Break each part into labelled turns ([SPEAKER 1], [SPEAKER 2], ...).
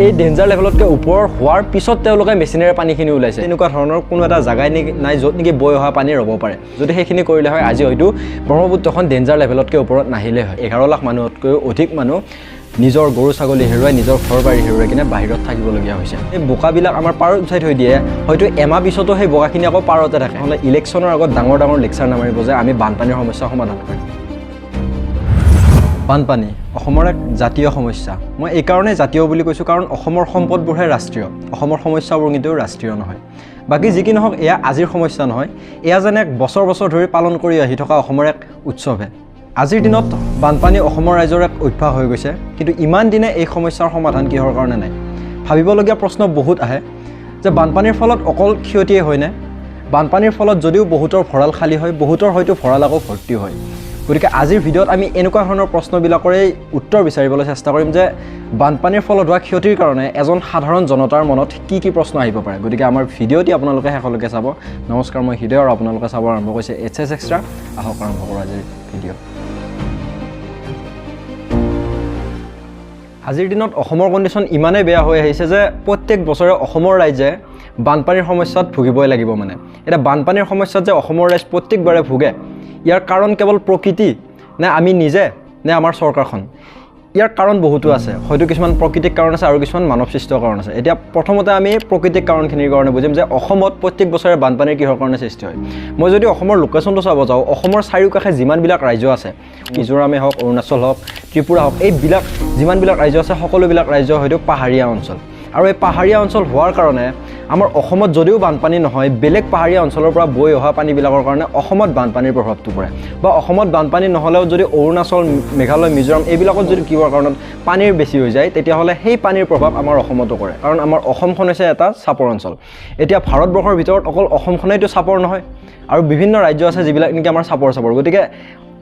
[SPEAKER 1] এই ডেঞ্জাৰ লেভেলতকৈ ওপৰ হোৱাৰ পিছত তেওঁলোকে মেচিনেৰে পানীখিনি ওলাইছে। এনেকুৱা ধৰণৰ কোনো এটা জাগাই নাই য'ত নেকি বৈ অহা পানী ৰ'ব পাৰে। যদি সেইখিনি কৰিলে হয় আজি হয়তো ব্ৰহ্মপুত্ৰখন ডেঞ্জাৰ লেভেলতকৈ ওপৰত নাহিলে হয়। 11 লাখ মানুহতকৈও অধিক মানুহ নিজৰ গৰু ছাগলী হেৰুৱাই নিজৰ ঘৰ বাৰী হেৰুৱাই কিনে বাহিৰত থাকিবলগীয়া হৈছে। এই বোকাবিলাক আমাৰ পাৰত উঠাই থৈ দিয়ে, হয়তো এমাহ পিছতো সেই বোকাখিনি আকৌ পাৰতে থাকে। নহ'লে ইলেকশ্যনৰ আগত ডাঙৰ ডাঙৰ লেকচাৰ নামাৰিব যে আমি বানপানীৰ সমস্যা সমাধান কৰিম। বানপানী অসমৰ এক জাতীয় সমস্যা। মই এইকাৰণেই জাতীয় বুলি কৈছোঁ কাৰণ অসমৰ সম্পদবোৰহে ৰাষ্ট্ৰীয়, অসমৰ সমস্যাবোৰ কিন্তু ৰাষ্ট্ৰীয় নহয়। বাকী যি কি নহওক এয়া আজিৰ সমস্যা নহয়, এয়া যেন এক বছৰ বছৰ ধৰি পালন কৰি আহি থকা অসমৰ এক উৎসৱহে। আজিৰ দিনত বানপানী অসমৰ ৰাইজৰ এক অভ্যাস হৈ গৈছে, কিন্তু ইমান দিনে এই সমস্যাৰ সমাধান কিহৰ কাৰণে নাই। ভাবিবলগীয়া প্ৰশ্ন বহুত আহে যে বানপানীৰ ফলত অকল ক্ষতিয়ে হয়নে? বানপানীৰ ফলত যদিও বহুতৰ ভঁৰাল খালী হয়, বহুতৰ হয়তো ভঁৰাল আকৌ ভৰ্তি হয়। গতিকে আজিৰ ভিডিঅ'ত আমি এনেকুৱা ধৰণৰ প্ৰশ্নবিলাকৰেই উত্তৰ বিচাৰিবলৈ চেষ্টা কৰিম যে বানপানীৰ ফলত হোৱা ক্ষতিৰ কাৰণে এজন সাধাৰণ জনতাৰ মনত কি কি প্ৰশ্ন আহিব পাৰে। গতিকে আমাৰ ভিডিঅ'টি আপোনালোকে শেষলৈকে চাব। নমস্কাৰ, মই হৃদয় আৰু আপোনালোকে চাব আৰম্ভ কৰিছে HS এক্সট্ৰা। আহক আৰম্ভ কৰোঁ আজিৰ ভিডিঅ'। আজিৰ দিনত অসমৰ কণ্ডিশ্যন ইমানেই বেয়া হৈ আহিছে যে প্ৰত্যেক বছৰে অসমৰ ৰাইজে বানপানীৰ সমস্যাত ভুগিবই লাগিব। মানে এতিয়া বানপানীৰ সমস্যাত যে অসমৰ ৰাইজ প্ৰত্যেকবাৰে ভুগে, ইয়াৰ কাৰণ কেৱল প্ৰকৃতি নে আমি নিজে নে আমাৰ চৰকাৰখন? ইয়াৰ কাৰণ বহুতো আছে, হয়তো কিছুমান প্ৰাকৃতিক কাৰণ আছে আৰু কিছুমান মানৱ সৃষ্ট কাৰণ আছে। এতিয়া প্ৰথমতে আমি প্ৰাকৃতিক কাৰণখিনিৰ কাৰণে বুজিম যে অসমত প্ৰত্যেক বছৰে বানপানীৰ কিহৰ কাৰণে সৃষ্টি হয়। মই যদি অসমৰ লোকেশ্যনটো চাব যাওঁ, অসমৰ চাৰিওকাষে যিমানবিলাক ৰাজ্য আছে, মিজোৰামেই হওক, অৰুণাচল হওক, ত্ৰিপুৰা হওক, এইবিলাক যিমানবিলাক ৰাজ্য আছে সকলোবিলাক ৰাজ্য হয়তো পাহাৰীয়া অঞ্চল। আৰু এই পাহাৰীয়া অঞ্চল হোৱাৰ কাৰণে আমাৰ অসমত যদিও বানপানী নহয়, বেলেগ পাহাৰীয়া অঞ্চলৰ পৰা বৈ অহা পানীবিলাকৰ কাৰণে অসমত বানপানীৰ প্ৰভাৱটো পৰে। বা অসমত বানপানী নহ'লেও যদি অৰুণাচল, মেঘালয়, মিজোৰাম এইবিলাকত যদি কিবা কাৰণত পানীৰ বেছি হৈ যায়, তেতিয়াহ'লে সেই পানীৰ প্ৰভাৱ আমাৰ অসমতো পৰে। কাৰণ আমাৰ অসমখন হৈছে এটা চাপৰ অঞ্চল। এতিয়া ভাৰতবৰ্ষৰ ভিতৰত অকল অসমখনেইতো চাপৰ নহয়, আৰু বিভিন্ন ৰাজ্য আছে যিবিলাক নেকি আমাৰ চাপৰ। গতিকে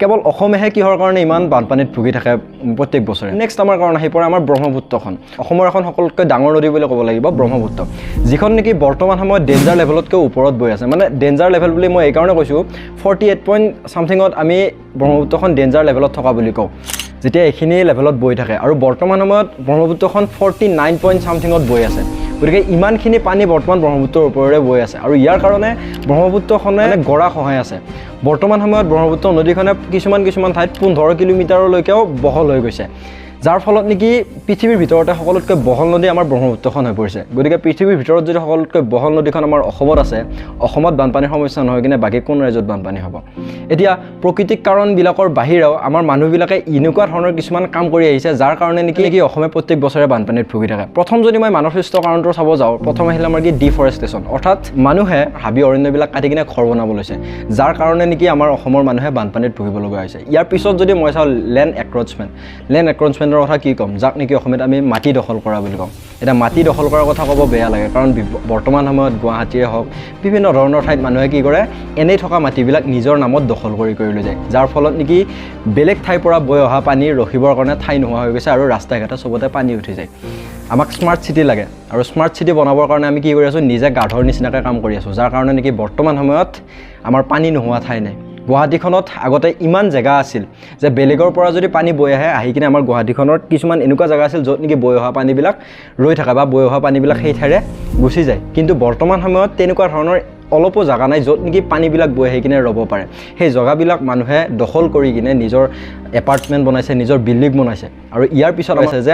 [SPEAKER 1] কেৱল অসমেহে কিহৰ কাৰণে ইমান বানপানীত ভুগি থাকে প্ৰত্যেক বছৰে। নেক্সট আমাৰ কাৰণ আহি পৰে আমাৰ ব্ৰহ্মপুত্ৰখন। অসমৰ এখন সকলোতকৈ ডাঙৰ নদী বুলি ক'ব লাগিব ব্ৰহ্মপুত্ৰ, যিখন নেকি বৰ্তমান সময়ত ডেঞ্জাৰ লেভেলতকৈ ওপৰত বৈ আছে। মানে ডেঞ্জাৰ লেভেল বুলি মই এইকাৰণে কৈছোঁ, 48 পইণ্ট ছামথিঙত আমি ব্ৰহ্মপুত্ৰখন ডেঞ্জাৰ লেভেলত থকা বুলি কওঁ যেতিয়া এইখিনি লেভেলত বৈ থাকে। আৰু বৰ্তমান সময়ত ব্ৰহ্মপুত্ৰখন 49 পইণ্ট ছামথিঙত বৈ আছে। গতিকে ইমানখিনি পানী বৰ্তমান ব্ৰহ্মপুত্ৰৰ ওপৰেৰে বৈ আছে, আৰু ইয়াৰ কাৰণে ব্ৰহ্মপুত্ৰখনে গৰা খহাই আছে। বৰ্তমান সময়ত ব্ৰহ্মপুত্ৰ নদীখনে কিছুমান ঠাইত 15 কিলোমিটাৰলৈকেও বহল হৈ গৈছে, যাৰ ফলত নেকি পৃথিৱীৰ ভিতৰতে সকলোতকৈ বহল নদী আমাৰ ব্ৰহ্মপুত্ৰখন হৈ পৰিছে। গতিকে পৃথিৱীৰ ভিতৰত যদি সকলোতকৈ বহল নদীখন আমাৰ অসমত আছে, অসমত বানপানীৰ সমস্যা নহয় কিনে বাকী কোন ৰাজ্যত বানপানী হ'ব? এতিয়া প্ৰাকৃতিক কাৰণবিলাকৰ বাহিৰেও আমাৰ মানুহবিলাকে এনেকুৱা ধৰণৰ কিছুমান কাম কৰি আহিছে যাৰ কাৰণে নেকি অসমে প্ৰত্যেক বছৰে বানপানীত ভুগি থাকে। প্ৰথম যদি মই মানৱসৃষ্ট কাৰণটো চাব যাওঁ, প্ৰথম আহিলে আমাৰ কি ডিফৰেষ্টেশ্যন, অৰ্থাৎ মানুহে হাবি অৰণ্যবিলাক কাটি কিনে ঘৰ বনাব লৈছে, যাৰ কাৰণে নেকি আমাৰ অসমৰ মানুহে বানপানীত ভুগিব লগা হৈছে। ইয়াৰ পিছত যদি মই চাওঁ লেণ্ড এক্ৰচমেণ্ট কথা কি ক'ম, যাক নেকি অসমীয়াত আমি মাটি দখল কৰা বুলি ক'ম। এতিয়া মাটি দখল কৰাৰ কথা ক'ব বেয়া লাগে, কাৰণ বৰ্তমান সময়ত গুৱাহাটীয়ে হওক বিভিন্ন ধৰণৰ ঠাইত মানুহে কি কৰে, এনেই থকা মাটিবিলাক নিজৰ নামত দখল কৰি লৈ যায়, যাৰ ফলত নেকি বেলেগ ঠাইৰ পৰা বৈ অহা পানী ৰখিবৰ কাৰণে ঠাই নোহোৱা হৈ গৈছে আৰু ৰাস্তা ঘাটে চবতে পানী উঠি যায়। আমাক স্মাৰ্ট চিটি লাগে, আৰু স্মাৰ্ট চিটি বনাবৰ কাৰণে আমি কি কৰি আছোঁ, নিজে গাধৰ নিচিনাকৈ কাম কৰি আছোঁ, যাৰ কাৰণে নেকি বৰ্তমান সময়ত আমাৰ পানী নোহোৱা ঠাই নাই। গুৱাহাটীখনত আগতে ইমান জেগা আছিল যে বেলেগৰ পৰা যদি পানী বৈ আহি কিনে আমাৰ গুৱাহাটীখনত কিছুমান এনেকুৱা জেগা আছিল য'ত নেকি বৈ অহা পানীবিলাক ৰৈ থাকে বা বৈ অহা পানীবিলাক সেই ঠাইৰে গুচি যায়। কিন্তু বৰ্তমান সময়ত তেনেকুৱা ধৰণৰ অলপো জেগা নাই য'ত নেকি পানীবিলাক বৈ আহি কিনে ৰ'ব পাৰে। সেই জেগাবিলাক মানুহে দখল কৰি কিনে নিজৰ এপাৰ্টমেণ্ট বনাইছে, নিজৰ বিল্ডিং বনাইছে, আৰু ইয়াৰ পিছত আছে যে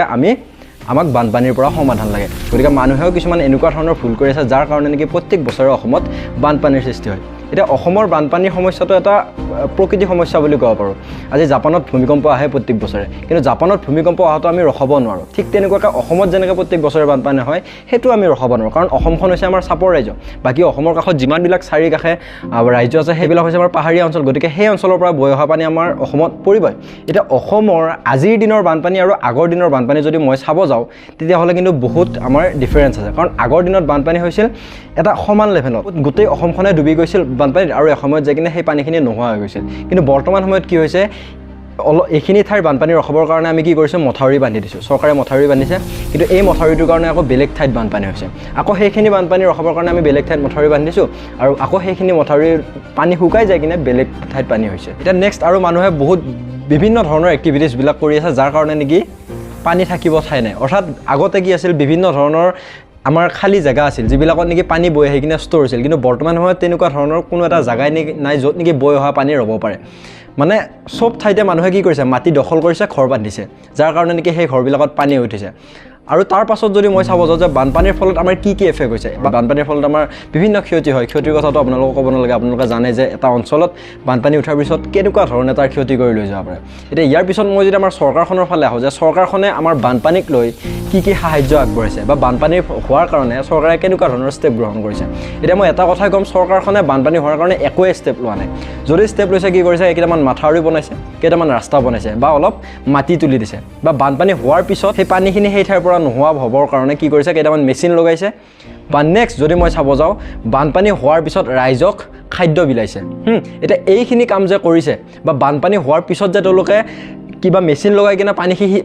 [SPEAKER 1] আমাক বানপানীৰ পৰা সমাধান লাগে। গতিকে মানুহেও কিছুমান এনেকুৱা ধৰণৰ ভুল কৰি আছে যাৰ কাৰণে নেকি প্ৰত্যেক বছৰে অসমত বানপানীৰ সৃষ্টি হয়। এতিয়া অসমৰ বানপানীৰ সমস্যাটো এটা প্ৰকৃতি সমস্যা বুলি ক'ব পাৰোঁ। আজি জাপানত ভূমিকম্প আহে প্ৰত্যেক বছৰে, কিন্তু জাপানত ভূমিকম্প অহাটো আমি ৰখাব নোৱাৰোঁ। ঠিক তেনেকুৱাকৈ অসমত যেনেকৈ প্ৰত্যেক বছৰে বানপানী হয়, সেইটো আমি ৰখাব নোৱাৰোঁ, কাৰণ অসমখন হৈছে আমাৰ চাপৰ ৰাজ্য। বাকী অসমৰ কাষত যিমানবিলাক চাৰিকাষে ৰাজ্য আছে সেইবিলাক হৈছে আমাৰ পাহাৰীয়া অঞ্চল। গতিকে সেই অঞ্চলৰ পৰা বৈ অহা পানী আমাৰ অসমত পৰিবই। এতিয়া অসমৰ আজিৰ দিনৰ বানপানী আৰু আগৰ দিনৰ বানপানী যদি মই চাব যাওঁ, তেতিয়াহ'লে কিন্তু বহুত আমাৰ ডিফাৰেঞ্চ আছে। কাৰণ আগৰ দিনত বানপানী হৈছিল এটা সমান লেভেলত, গোটেই অসমখনে ডুবি গৈছিল বানপানীত, আৰু এসময়ত যাই কিনে সেই পানীখিনি নোহোৱা হৈ গৈছিল। কিন্তু বৰ্তমান সময়ত কি হৈছে, এইখিনি ঠাইৰ বানপানী ৰখাবৰ কাৰণে আমি কি কৰিছোঁ, মথাউৰি বান্ধি দিছোঁ, চৰকাৰে মথাউৰি বান্ধিছে, কিন্তু এই মথাউৰিটোৰ কাৰণে আকৌ বেলেগ ঠাইত বানপানী হৈছে। আকৌ সেইখিনি বানপানী ৰখাবৰ কাৰণে আমি বেলেগ ঠাইত মথাউৰি বান্ধিছোঁ, আৰু আকৌ সেইখিনি মথাউৰিৰ পানী শুকাই যায় কিনে বেলেগ ঠাইত পানী হৈছে। এতিয়া নেক্সট আৰু মানুহে বহুত বিভিন্ন ধৰণৰ এক্টিভিটিছবিলাক কৰি আছে, যাৰ কাৰণে নেকি পানী থাকিব ঠাই নাই অৰ্থাৎ আগতে কি আছিল বিভিন্ন ধৰণৰ আমাৰ খালী জেগা আছিল যিবিলাকত নেকি পানী বৈ আহি কিনে ষ্ট'ৰ হৈছিল কিন্তু বৰ্তমান সময়ত তেনেকুৱা ধৰণৰ কোনো এটা জেগাই নাই য'ত নেকি বৈ অহা পানী ৰ'ব পাৰে মানে সব ঠাইতে মানুহে কি কৰিছে মাটি দখল কৰিছে ঘৰ বান্ধিছে যাৰ কাৰণে নেকি সেই ঘৰবিলাকত পানী উঠিছে আৰু তাৰ পাছত যদি মই চাব যাওঁ যে বানপানীৰ ফলত আমাৰ কি এফেক্ট হৈছে বা বানপানীৰ ফলত আমাৰ বিভিন্ন ক্ষতি হয় ক্ষতিৰ কথাটো আপোনালোকক ক'ব নালাগে আপোনালোকে জানে যে এটা অঞ্চলত বানপানী উঠাৰ পিছত কেনেকুৱা ধৰণে তাৰ ক্ষতি কৰি লৈ যাব পাৰে এতিয়া ইয়াৰ পিছত মই যদি আমাৰ চৰকাৰখনৰ ফালে আহোঁ যে চৰকাৰখনে আমাৰ বানপানীক লৈ কি সাহায্য আগবঢ়াইছে বা বানপানী হোৱাৰ কাৰণে চৰকাৰে কেনেকুৱা ধৰণৰ ষ্টেপ গ্ৰহণ কৰিছে এতিয়া মই এটা কথাই ক'ম চৰকাৰখনে বানপানী হোৱাৰ কাৰণে একোৱে ষ্টেপ লোৱা নাই যদি ষ্টেপ লৈছে কি কৰিছে কেইটামান মাথাউৰি বনাইছে কেইটামান ৰাস্তা বনাইছে বা অলপ মাটি তুলি দিছে বা বানপানী হোৱাৰ পিছত সেই পানীখিনি সেই ঠাইৰ পৰা নোহোৱা হ'বৰ কাৰণে কি কৰিছে কেইটামান মেচিন লগাইছে বা নেক্সট যদি মই চাব যাওঁ বানপানী হোৱাৰ পিছত ৰাইজক খাদ্য বিলাইছে এতিয়া এইখিনি কাম যে কৰিছে বা বানপানী হোৱাৰ পিছত যে তেওঁলোকে কিবা মেচিন লগাই কিনে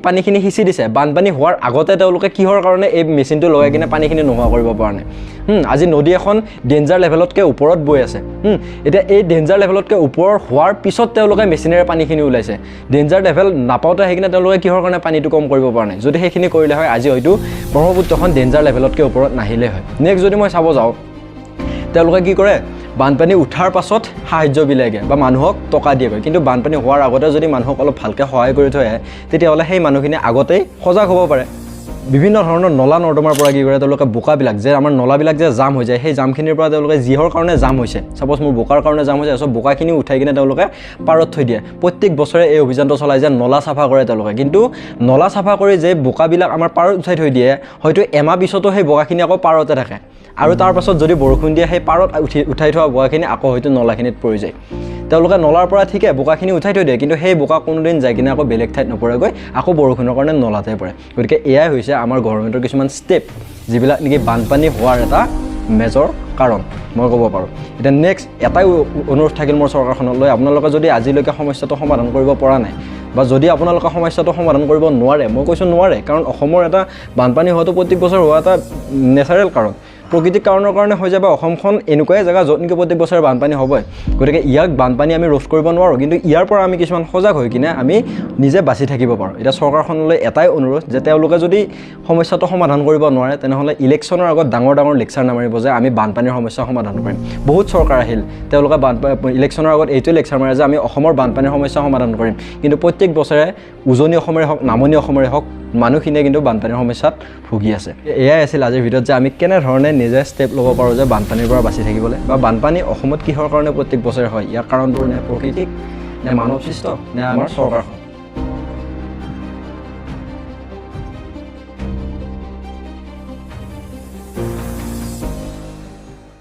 [SPEAKER 1] পানীখিনি সিঁচি দিছে বানপানী হোৱাৰ আগতে তেওঁলোকে কিহৰ কাৰণে এই মেচিনটো লগাই কিনে পানীখিনি নোহোৱা কৰিব পৰা নাই আজি নদী এখন ডেঞ্জাৰ লেভেলতকৈ ওপৰত বৈ আছে এতিয়া এই ডেঞ্জাৰ লেভেলতকৈ ওপৰ হোৱাৰ পিছত তেওঁলোকে মেচিনেৰে পানীখিনি ওলাইছে ডেঞ্জাৰ লেভেল নাপাওঁতে আহি কিনে তেওঁলোকে কিহৰ কাৰণে পানীটো কম কৰিব পৰা নাই যদি সেইখিনি কৰিলে হয় আজি হয়তো ব্ৰহ্মপুত্ৰখন ডেঞ্জাৰ লেভেলতকৈ ওপৰত নাহিলে হয় নেক্সট যদি মই চাব যাওঁ তেওঁলোকে কি কৰে বানপানী উঠাৰ পাছত সাহায্য বিলাকে বা মানুহক টকা দিয়েগৈ কিন্তু বানপানী হোৱাৰ আগতে যদি মানুহক অলপ ভালকৈ সহায় কৰি থৈ আহে তেতিয়াহ'লে সেই মানুহখিনি আগতেই সজাগ হ'ব পাৰে বিভিন্ন ধৰণৰ নলা নৰ্দমাৰ পৰা কি কৰে তেওঁলোকে বোকাবিলাক যে আমাৰ নলাবিলাক যে জাম হৈ যায় সেই জামখিনিৰ পৰা তেওঁলোকে যিহৰ কাৰণে জাম হৈছে ছাপ'জ মোৰ বোকাৰ কাৰণে জাম হৈছে চব বোকাখিনি উঠাই কিনে তেওঁলোকে পাৰত থৈ দিয়ে প্ৰত্যেক বছৰে এই অভিযানটো চলাই যে নলা চাফা কৰে তেওঁলোকে কিন্তু নলা চাফা কৰি যে বোকাবিলাক আমাৰ পাৰত উঠাই থৈ দিয়ে হয়তো এমাহ পিছতো সেই বোকাখিনি আকৌ পাৰতে থাকে আৰু তাৰ পাছত যদি বৰষুণ দিয়ে সেই পাৰত উঠাই থোৱা বোকাখিনি আকৌ হয়তো নলাখিনিত পৰি যায় তেওঁলোকে নলাৰ পৰা ঠিকে বোকাখিনি উঠাই থৈ দিয়ে কিন্তু সেই বোকা কোনোদিন যায় কিনে আকৌ বেলেগ ঠাইত নপৰেগৈ আকৌ বৰষুণৰ কাৰণে নলাতে পৰে গতিকে এয়াই হৈছে আমাৰ গভৰ্ণমেণ্টৰ কিছুমান ষ্টেপ যিবিলাক নেকি বানপানী হোৱাৰ এটা মেজৰ কাৰণ মই ক'ব পাৰোঁ এতিয়া নেক্সট এটাই অনুৰোধ থাকিল মোৰ চৰকাৰখনলৈ আপোনালোকে যদি আজিলৈকে সমস্যাটো সমাধান কৰিব পৰা নাই বা যদি আপোনালোকে সমস্যাটো সমাধান কৰিব নোৱাৰে মই কৈছোঁ নোৱাৰে কাৰণ অসমৰ এটা বানপানী হোৱাটো প্ৰত্যেক বছৰ হোৱা এটা নেচাৰেল কাৰণ প্ৰকৃতিক কাৰণৰ কাৰণে হৈ যায় বা অসমখন এনেকুৱাই জেগা য'ত নেকি প্ৰত্যেক বছৰে বানপানী হ'বই গতিকে ইয়াক বানপানী আমি ৰোধ কৰিব নোৱাৰোঁ কিন্তু ইয়াৰ পৰা আমি কিছুমান সজাগ হৈ কিনে আমি নিজে বাচি থাকিব পাৰোঁ এতিয়া চৰকাৰখনলৈ এটাই অনুৰোধ যে তেওঁলোকে যদি সমস্যাটো সমাধান কৰিব নোৱাৰে তেনেহ'লে ইলেকশ্যনৰ আগত ডাঙৰ লেকচাৰ নামাৰিব যে আমি বানপানীৰ সমস্যা সমাধান কৰিম বহুত চৰকাৰ আহিল তেওঁলোকে ইলেকশ্যনৰ আগত এইটোৱে লেকচাৰ মাৰে যে আমি অসমৰ বানপানীৰ সমস্যা সমাধান কৰিম কিন্তু প্ৰত্যেক বছৰে উজনি অসমৰে হওক নামনি অসমৰে হওক মানুহখিনিয়ে কিন্তু বানপানীৰ সমস্যাত ভুগি আছে এয়াই আছিল আজিৰ ভিডিঅ'ত যে আমি কেনেধৰণে নিজে ষ্টেপ ল'ব পাৰোঁ যে বানপানীৰ পৰা বাচি থাকিবলৈ বা বানপানী অসমত কিহৰ কাৰণে প্ৰত্যেক বছৰে হয় ইয়াৰ কাৰণবোৰ নে প্ৰকৃতিক নে মানৱ সৃষ্ট নে আমাৰ চৰকাৰখন